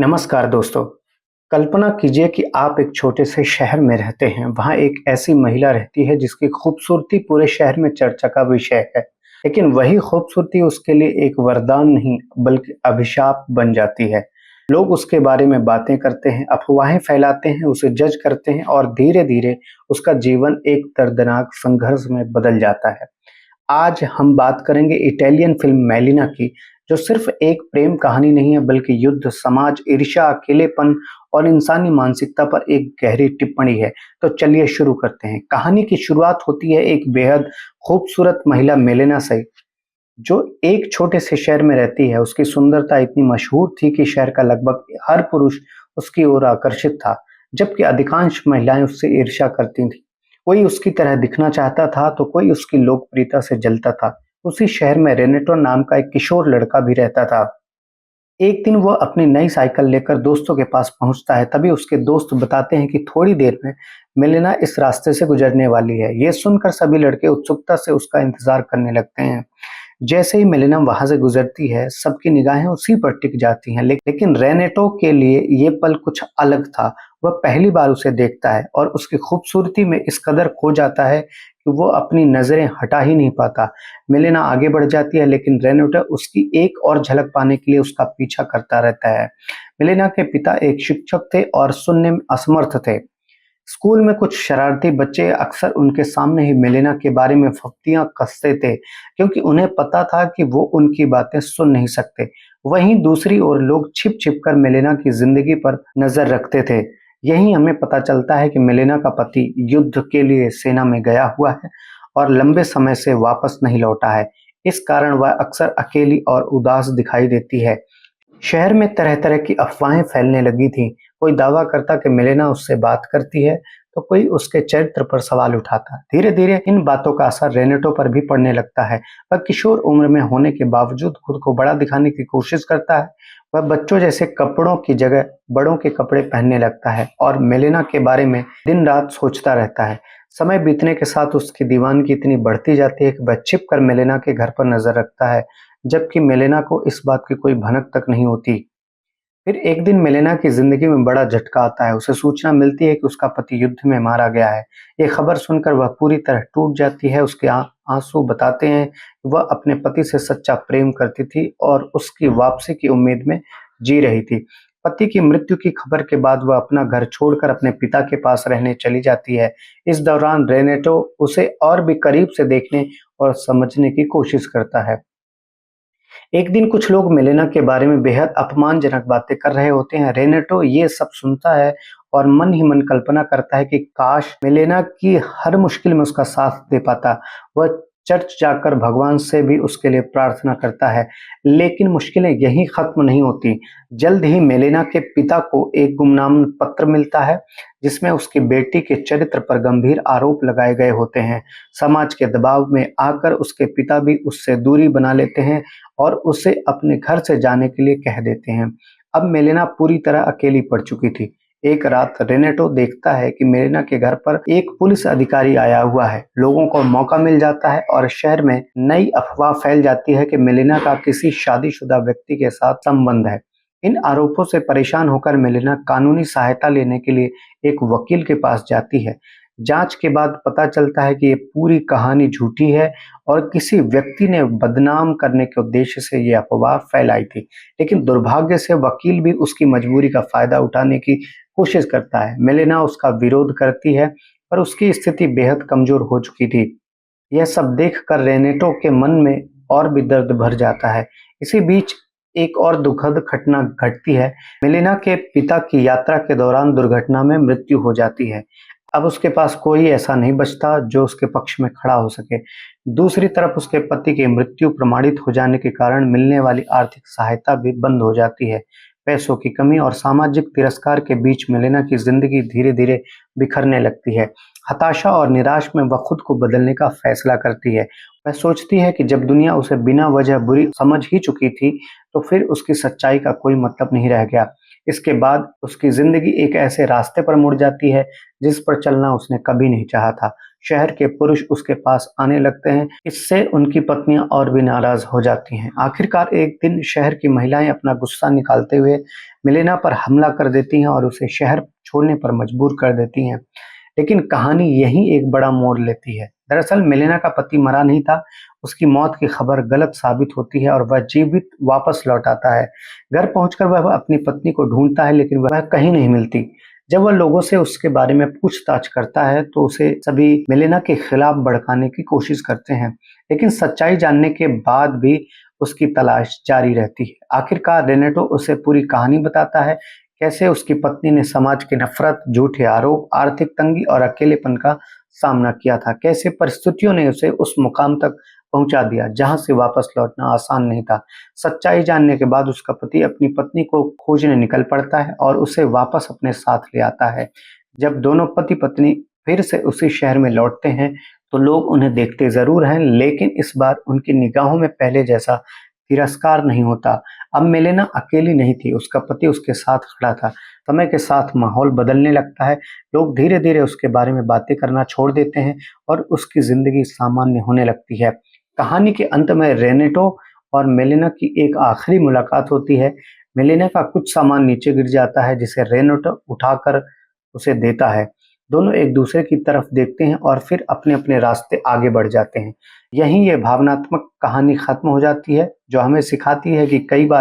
नमस्कार दोस्तों। कल्पना कीजिए कि आप एक छोटे से शहर में रहते हैं। वहाँ एक ऐसी महिला रहती है जिसकी खूबसूरती पूरे शहर में चर्चा का विषय है। लेकिन वही खूबसूरती उसके लिए एक वरदान नहीं बल्कि अभिशाप बन जाती है। लोग उसके बारे में बातें करते हैं, अफवाहें फैलाते हैं, उसे जज करते हैं और धीरे-धीरे उसका जीवन एक दर्दनाक संघर्ष में बदल जाता है। आज हम बात करेंगे इटालियन फिल्म मेलिना की, जो सिर्फ एक प्रेम कहानी नहीं है बल्कि युद्ध, समाज, ईर्ष्या, अकेलेपन और इंसानी मानसिकता पर एक गहरी टिप्पणी है। तो चलिए शुरू करते हैं। कहानी की शुरुआत होती है एक बेहद खूबसूरत महिला मेलिना से, जो एक छोटे से शहर में रहती है। उसकी सुंदरता इतनी मशहूर थी कि शहर का लगभग हर पुरुष उसकी ओर आकर्षित था, जबकि अधिकांश महिलाएं उससे ईर्ष्या करती थीं। कोई उसकी तरह दिखना चाहता था तो कोई उसकी लोकप्रियता से जलता था। उसी शहर में रेनेटो नाम का एक किशोर लड़का भी रहता था। एक दिन वह अपनी नई साइकिल लेकर दोस्तों के पास पहुंचता है। तभी उसके दोस्त बताते हैं कि थोड़ी देर में मेलिना इस रास्ते से गुजरने वाली है। यह सुनकर सभी लड़के उत्सुकता से उसका इंतजार करने लगते हैं। जैसे ही मेलिना वहां से गुजरती है, सबकी निगाहें उसी पर टिक जाती हैं। लेकिन रेनेटो के लिए ये पल कुछ अलग था। वह पहली बार उसे देखता है और उसकी खूबसूरती में इस कदर खो जाता है कि वो अपनी नजरें हटा ही नहीं पाता। मेलिना आगे बढ़ जाती है, लेकिन रेनेटो उसकी एक और झलक पाने के लिए उसका पीछा करता रहता है। मेलिना के पिता एक शिक्षक थे और सुनने में असमर्थ थे। स्कूल में कुछ शरारती बच्चे अक्सर उनके सामने ही मेलिना के बारे में फप्तियां कसते थे, क्योंकि उन्हें पता था कि वो उनकी बातें सुन नहीं सकते। वहीं दूसरी ओर लोग छिप छिप कर मेलिना की जिंदगी पर नजर रखते थे। यही हमें पता चलता है कि मेलिना का पति युद्ध के लिए सेना में गया हुआ है और लंबे समय से वापस नहीं लौटा है। इस कारण वह अक्सर अकेली और उदास दिखाई देती है। शहर में तरह-तरह की अफवाहें फैलने लगी थीं। कोई दावा करता कि मेलिना उससे बात करती है, तो कोई उसके चरित्र पर सवाल उठाता। धीरे-धीरे इन बातों का असर रेनेटो पर भी पड़ने लगता है। वह किशोर उम्र में होने के बावजूद खुद को बड़ा दिखाने की कोशिश करता है। वह बच्चों जैसे कपड़ों की जगह बड़ों के कपड़े पहनने लगता है और मेलिना के बारे में दिन-रात सोचता रहता है। समय बीतने के साथ उसकी दीवानगी इतनी बढ़ती जाती है कि वह छिप कर मेलिना के घर पर नजर रखता है, जबकि मेलिना को इस बात की कोई भनक तक नहीं होती। फिर एक दिन मेलिना की जिंदगी में बड़ा झटका आता है। उसे सूचना मिलती है कि उसका पति युद्ध में मारा गया है। ये खबर सुनकर वह पूरी तरह टूट जाती है। उसके आंसू बताते हैं कि वह अपने पति से सच्चा प्रेम करती थी और उसकी वापसी की उम्मीद में जी रही थी। पति की मृत्यु की खबर के बाद वह अपना घर छोड़कर अपने पिता के पास रहने चली जाती है। इस दौरान रेनेटो उसे और भी करीब से देखने और समझने की कोशिश करता है। एक दिन कुछ लोग मेलेना के बारे में बेहद अपमानजनक बातें कर रहे होते हैं। रेनेटो ये सब सुनता है और मन ही मन कल्पना करता है कि काश मेलेना की हर मुश्किल में उसका साथ दे पाता। वह चर्च जाकर भगवान से भी उसके लिए प्रार्थना करता है। लेकिन मुश्किलें यहीं खत्म नहीं होती। जल्द ही मेलेना के पिता को एक गुमनाम पत्र मिलता है, जिसमें उसकी बेटी के चरित्र पर गंभीर आरोप लगाए गए होते हैं। समाज के दबाव में आकर उसके पिता भी उससे दूरी बना लेते हैं और उसे अपने घर से जाने के लिए कह देते हैं। अब मेलिना पूरी तरह अकेली पड़ चुकी थी। एक रात रेनेटो देखता है कि मेलिना के घर पर एक पुलिस अधिकारी आया हुआ है। लोगों को मौका मिल जाता है और शहर में नई अफवाह फैल जाती है कि मेलिना का किसी शादीशुदा व्यक्ति के साथ संबंध है। इन आरोपों से परेशान होकर मेलिना कानूनी सहायता लेने के लिए एक वकील के पास जाती है। जांच के बाद पता चलता है कि ये पूरी कहानी झूठी है और किसी व्यक्ति ने बदनाम करने के उद्देश्य से ये अफवाह फैलाई थी। लेकिन दुर्भाग्य से वकील भी उसकी मजबूरी का फायदा उठाने की कोशिश करता है। मेलिना उसका विरोध करती है, पर उसकी स्थिति बेहद कमजोर हो चुकी थी। यह सब देखकर रेनेटो के मन में और भी दर्द भर जाता है। इसी बीच एक और दुखद घटना घटती है। मेलिना के पिता की यात्रा के दौरान दुर्घटना में मृत्यु हो जाती है। अब उसके पास कोई ऐसा नहीं बचता जो उसके पक्ष में खड़ा हो सके। दूसरी तरफ उसके पति की मृत्यु प्रमाणित हो जाने के कारण मिलने वाली आर्थिक सहायता भी बंद हो जाती है। पैसों की कमी और सामाजिक तिरस्कार के बीच मेलिना की जिंदगी धीरे धीरे बिखरने लगती है। हताशा और निराश में वह खुद को बदलने का फैसला करती है। वह सोचती है कि जब दुनिया उसे बिना वजह बुरी समझ ही चुकी थी, तो फिर उसकी सच्चाई का कोई मतलब नहीं रह गया। इसके बाद उसकी जिंदगी एक ऐसे रास्ते पर मुड़ जाती है जिस पर चलना उसने कभी नहीं चाहा था। शहर के पुरुष उसके पास आने लगते हैं। इससे उनकी पत्नियां और भी नाराज हो जाती हैं। आखिरकार एक दिन शहर की महिलाएं अपना गुस्सा निकालते हुए मिलेना पर हमला कर देती हैं और उसे शहर छोड़ने पर मजबूर कर देती हैं। लेकिन कहानी यहीं एक बड़ा मोड़ लेती है। दरअसल मिलेना का पति मरा नहीं था, उसकी मौत की खबर गलत साबित होती है और वह जीवित वापस लौट आता है। घर पहुंचकर वह अपनी पत्नी को ढूंढता है, लेकिन वह कहीं नहीं मिलती। जब वह लोगों से उसके बारे में पूछताछ करता है तो उसे सभी मिलेना के खिलाफ भड़काने की कोशिश करते हैं, लेकिन सच्चाई जानने के बाद भी उसकी तलाश जारी रहती है। आखिरकार रेनेटो उसे पूरी कहानी बताता है, कैसे उसकी पत्नी ने समाज की नफरत, झूठे आरोप, आर्थिक तंगी और अकेलेपन का सामना किया था। कैसे परिस्थितियों ने उसे उस मुकाम तक पहुंचा दिया जहां से वापस लौटना आसान नहीं था। सच्चाई जानने के बाद उसका पति अपनी पत्नी को खोजने निकल पड़ता है और उसे वापस अपने साथ ले आता है। जब दोनों पति पत्नी फिर से उसी शहर में लौटते हैं तो लोग उन्हें देखते जरूर हैं, लेकिन इस बार उनकी निगाहों में पहले जैसा तिरस्कार नहीं होता। अब मिलेना अकेली नहीं थी, उसका पति उसके साथ खड़ा था। समय के साथ माहौल बदलने लगता है, लोग धीरे धीरे उसके बारे में बातें करना छोड़ देते हैं और उसकी जिंदगी सामान्य होने लगती है। कहानी के अंत में रेनेटो और मेलेना की एक आखिरी मुलाकात होती है। मेलेना का कुछ सामान नीचे गिर जाता है जिसे रेनेटो उठाकर उसे देता है। दोनों एक दूसरे की तरफ देखते हैं और फिर अपने अपने रास्ते आगे बढ़ जाते हैं। यहीं ये भावनात्मक कहानी खत्म हो जाती है, जो हमें सिखाती है कि कई बार